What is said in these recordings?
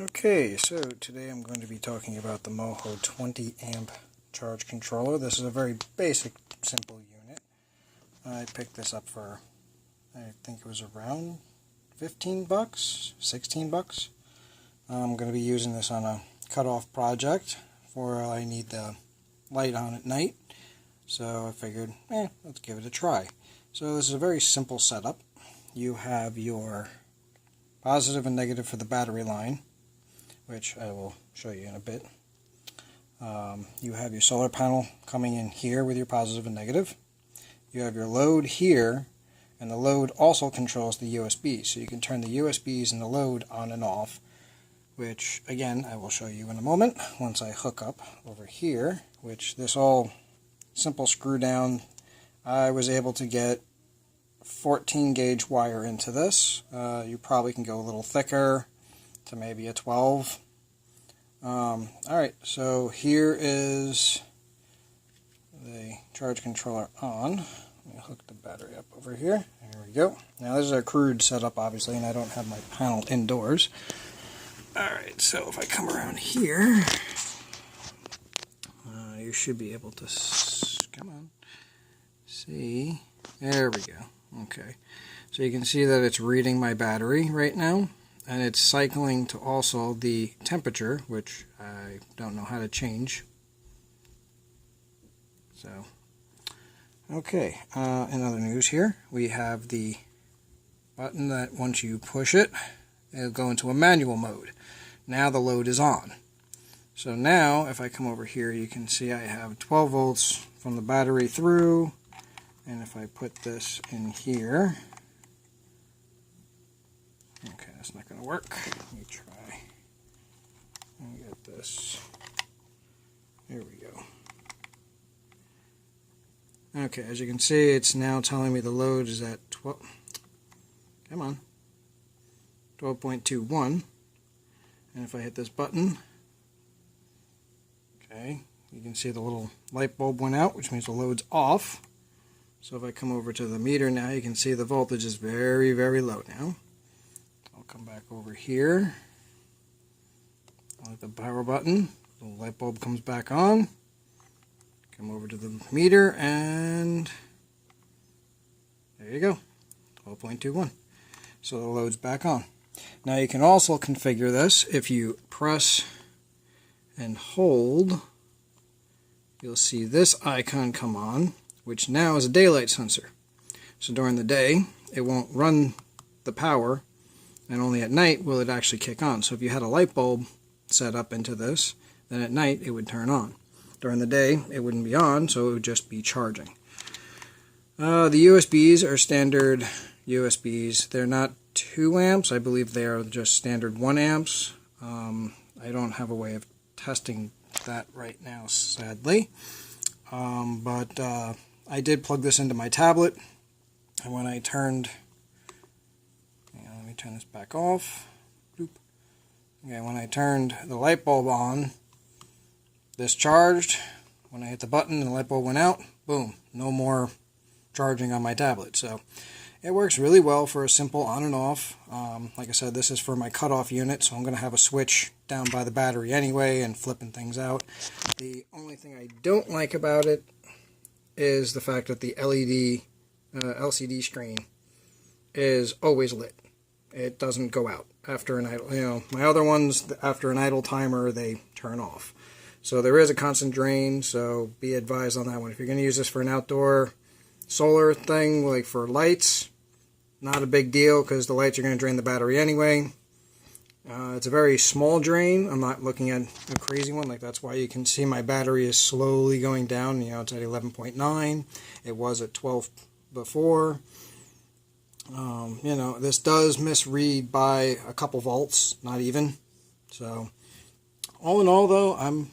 Okay, so today I'm going to be talking about the Mohoo 20 amp charge controller. This is a very basic, simple unit. I picked this up for, I think it was around 15 bucks, 16 bucks. I'm going to be using this on a cutoff project where I need the light on at night. So I figured, let's give it a try. So this is a very simple setup. You have your positive and negative for the battery line, which I will show you in a bit. You have your solar panel coming in here with your positive and negative. You have your load here, and the load also controls the USB, so you can turn the USBs and the load on and off, which again I will show you in a moment once I hook up over here, which this all simple screw down. I was able to get 14 gauge wire into this. You probably can go a little thicker to maybe a 12. Alright, so here is the charge controller on. Let me hook the battery up over here. There we go. Now this is a crude setup obviously, and I don't have my panel indoors. Alright, so if I come around here, you should be able to, see, there we go. Okay, so you can see that it's reading my battery right now, and it's cycling to also the temperature, which I don't know how to change. So, okay, in other news here, we have the button that once you push it, it'll go into a manual mode. Now the load is on. So now, if I come over here, you can see I have 12 volts from the battery through, and if I put this in here, okay, that's not going to work. Let me try and get this. There we go. Okay, as you can see, it's now telling me the load is at 12.21. And if I hit this button, okay, you can see the little light bulb went out, which means the load's off. So if I come over to the meter now, you can see the voltage is very, very low now. I'll come back over here. I'll hit the power button. The light bulb comes back on. Come over to the meter, and there you go, 12.21. So the load's back on. Now you can also configure this. If you press and hold, you'll see this icon come on, which now is a daylight sensor. So during the day, it won't run the power, and only at night will it actually kick on. So if you had a light bulb set up into this, then at night it would turn on. During the day, it wouldn't be on, so it would just be charging. The USBs are standard USBs. They're not 2 amps. I believe they are just standard 1 amps. I don't have a way of testing that right now, sadly. But I did plug this into my tablet, and when I turned, let me turn this back off. Bloop. Okay, when I turned the light bulb on, this charged. When I hit the button and the light bulb went out, boom, no more charging on my tablet. So it works really well for a simple on and off. Like I said, this is for my cutoff unit, so I'm going to have a switch down by the battery anyway and flipping things out. The only thing I don't like about it is the fact that the LCD screen is always lit. It doesn't go out after an idle. My other ones, after an idle timer, they turn off. So there is a constant drain, so be advised on that one. If you're going to use this for an outdoor solar thing, like for lights, not a big deal because the lights are going to drain the battery anyway. It's a very small drain. I'm not looking at a crazy one. Like, that's why you can see my battery is slowly going down. It's at 11.9. It was at 12 before. This does misread by a couple volts, not even. So all in all, though, I'm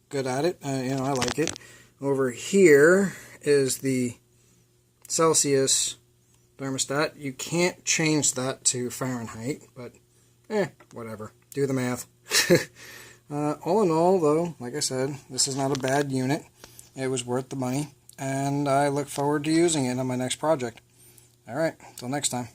good at it. I like it. Over here is the Celsius thermostat. You can't change that to Fahrenheit, but whatever. Do the math. All in all, though, like I said, this is not a bad unit. It was worth the money, and I look forward to using it on my next project. Alright, till next time.